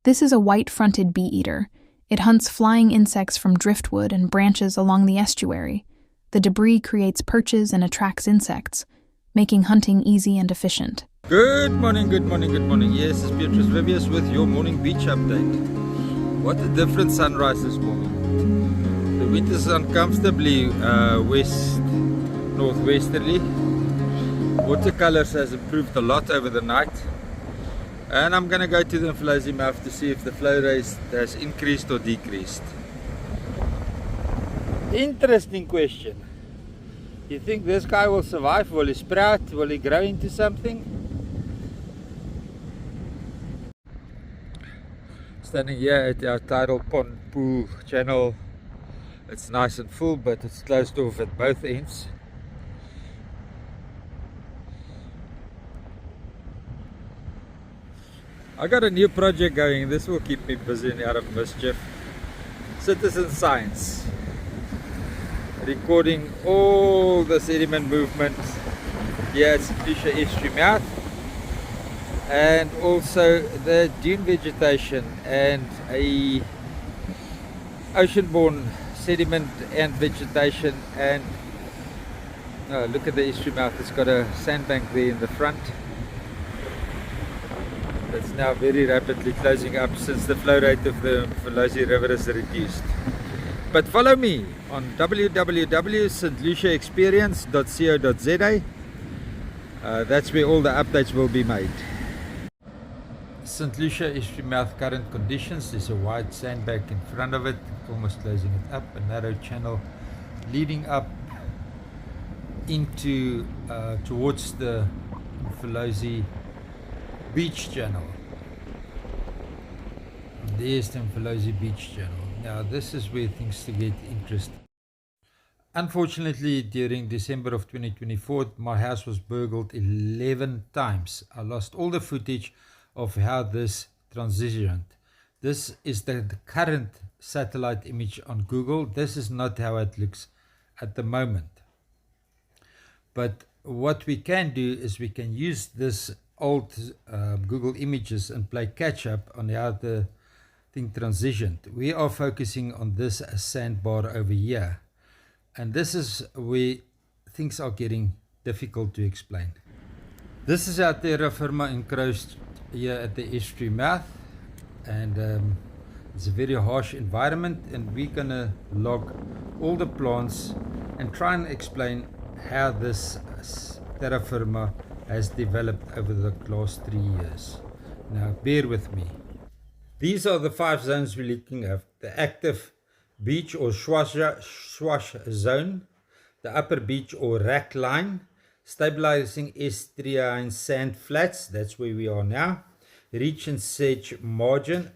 This is a white-fronted bee-eater. It hunts flying insects from driftwood and branches along the estuary. The debris creates perches and attracts insects, making hunting easy and efficient. Good morning, good morning, good morning. Yes, it's Beatrice Vivius with your morning beach update. What a different sunrise this morning. The wind is uncomfortably northwesterly. Watercolors has improved a lot over the night. And I'm going to go to the Mfolozi mouth to see if the flow rate has increased or decreased. Interesting question. You think this guy will survive? Will he sprout? Will he grow into something? Standing here at our tidal pond pool channel. It's nice and full, but it's closed off at both ends. I got a new project going. This will keep me busy and out of mischief. Citizen science. Recording all the sediment movement here at Lucia estuary mouth, and also the dune vegetation and a ocean-borne sediment and vegetation. And look at the estuary mouth. It's got a sandbank there in the front. It's now very rapidly closing up since the flow rate of the Mfolozi River is reduced. But follow me on www.stluciaexperience.co.za. That's where all the updates will be made. St. Lucia estuary mouth current conditions. There's a wide sandbank in front of it, almost closing it up. A narrow channel leading up into towards the Mfolozi beach channel. There's the Mfolozi beach channel. Now this is where things get interesting. Unfortunately, during December of 2024, my house was burgled 11 times. I lost all the footage of how this transitioned. This is the current satellite image on Google. This is not how it looks at the moment. But what we can do is we can use this old Google images and play catch up on how the thing transitioned. We are focusing on this sandbar over here, and this is where things are getting difficult to explain. This is our terra firma encroached here at the estuary mouth, and it's a very harsh environment, and we're gonna log all the plants and try and explain how this terra firma has developed over the last 3 years. Now bear with me. These are the 5 zones we're looking at. The active beach or swash zone, the upper beach or rack line, stabilizing estuarine sand flats, that's where we are now, reach and sedge margin,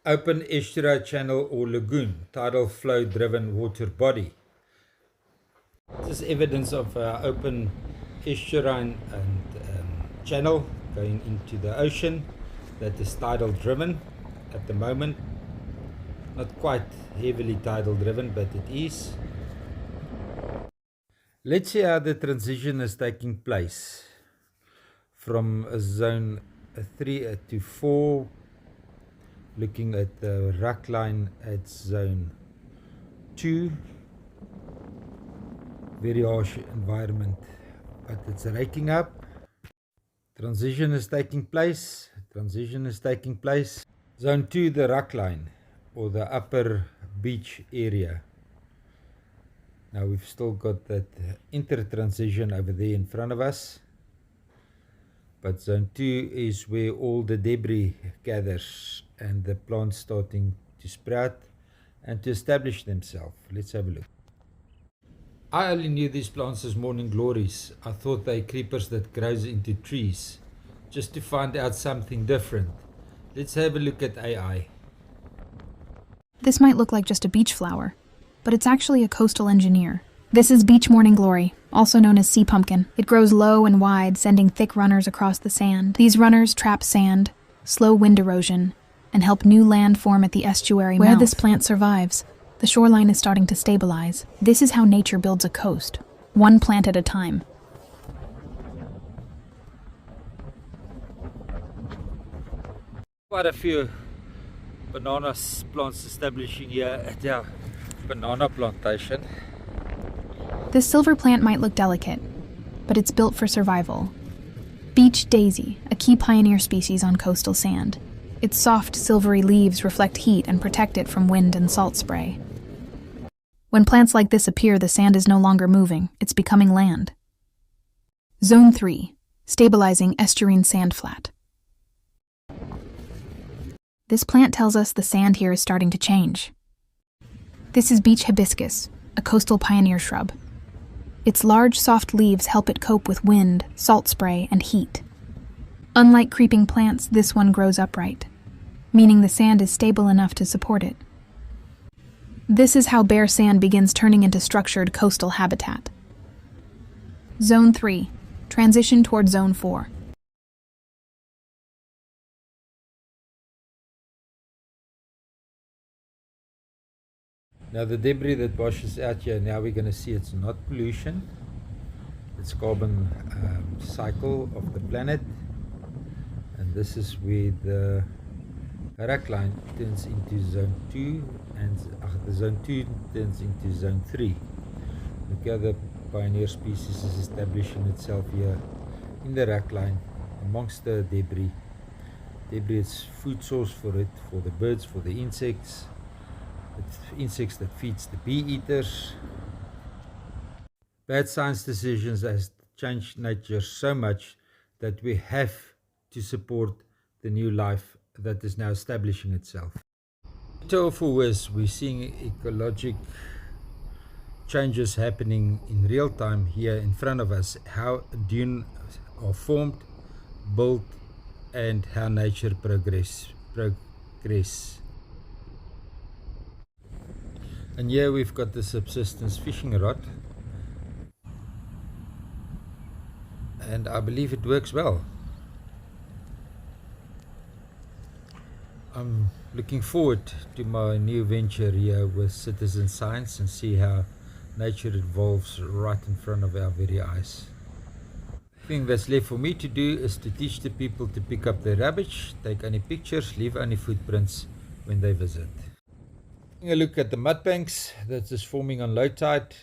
open estuary channel or lagoon, tidal flow driven water body. This is evidence of open estuarine and channel going into the ocean that is tidal driven at the moment. Not quite heavily tidal driven, but it is. Let's see how the transition is taking place from zone 3 to 4, looking at the rack line at zone 2. Very harsh environment, but it's raking up. Transition is taking place. Transition is taking place. Zone 2, the rack line or the upper beach area. Now we've still got that inter-transition over there in front of us. But zone 2 is where all the debris gathers and the plants starting to sprout and to establish themselves. Let's have a look. I only knew these plants as morning glories. I thought they creepers that grows into trees. Just to find out something different. Let's have a look at AI. This might look like just a beach flower, but it's actually a coastal engineer. This is beach morning glory, also known as sea pumpkin. It grows low and wide, sending thick runners across the sand. These runners trap sand, slow wind erosion, and help new land form at the estuary mouth. Where this plant survives, the shoreline is starting to stabilize. This is how nature builds a coast, one plant at a time. Quite a few banana plants establishing here at our banana plantation. This silver plant might look delicate, but it's built for survival. Beach daisy, a key pioneer species on coastal sand. Its soft, silvery leaves reflect heat and protect it from wind and salt spray. When plants like this appear, the sand is no longer moving, it's becoming land. Zone 3, stabilizing estuarine sand flat. This plant tells us the sand here is starting to change. This is beach hibiscus, a coastal pioneer shrub. Its large, soft leaves help it cope with wind, salt spray, and heat. Unlike creeping plants, this one grows upright, meaning the sand is stable enough to support it. This is how bare sand begins turning into structured coastal habitat. Zone 3, transition toward Zone 4. Now the debris that washes out here, now we're going to see it's not pollution. It's carbon cycle of the planet. And this is where the rack line turns into Zone 2 and the Zone 2 turns into Zone 3. Look how the pioneer species is establishing itself here in the rack line amongst the debris. Debris is food source for it, for the birds, for the insects. It's insects that feeds the bee eaters. Bad science decisions has changed nature so much that we have to support the new life that is now establishing itself. For worse, we're seeing ecologic changes happening in real time here in front of us, how dunes are formed, built, and how nature progress. And here we've got the subsistence fishing rod, and I believe it works well. I'm looking forward to my new venture here with citizen science and see how nature evolves right in front of our very eyes. The thing that's left for me to do is to teach the people to pick up their rubbish, take only pictures, leave only footprints when they visit. Taking a look at the mud banks that is forming on low tide.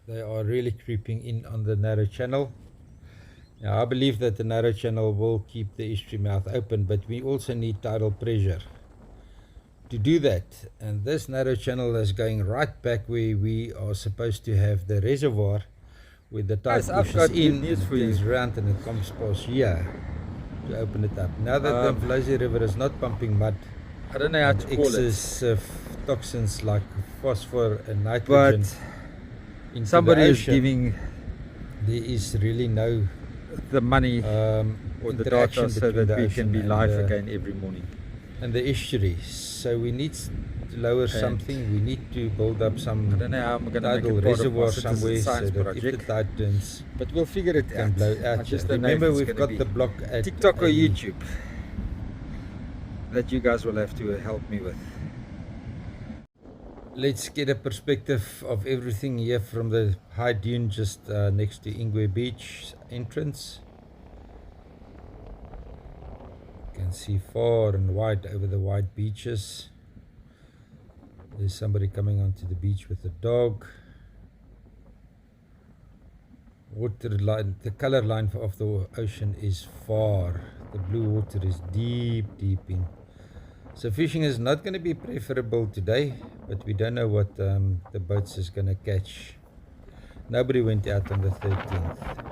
They are really creeping in on the narrow channel. Now I believe that the narrow channel will keep the estuary mouth open, but we also need tidal pressure to do that. And this narrow channel is going right back where we are supposed to have the reservoir, where the tide pushes in, it turns around and it comes past here to open it up. Now that the Lucia River is not pumping mud, I don't know how to call excess toxins like phosphor and nitrogen into somebody the is ocean, giving there is really no the money or the data so that we can be live again every morning. And the estuary. So we need to lower something. We need to build up some I don't know how I'm going to make tidal it part of my reservoir citizen somewhere so science that project, if the tide turns, but we'll figure it can out. blow I out. just don't know Remember, if it's we've gonna got be the block at TikTok or YouTube that you guys will have to help me with. Let's get a perspective of everything here from the high dune just next to Ingwe Beach entrance. You can see far and wide over the wide beaches. There's somebody coming onto the beach with a dog. Water line, the color line of the ocean is far. The blue water is deep in. So fishing is not going to be preferable today, but we don't know what the boats is going to catch. Nobody went out on the 13th.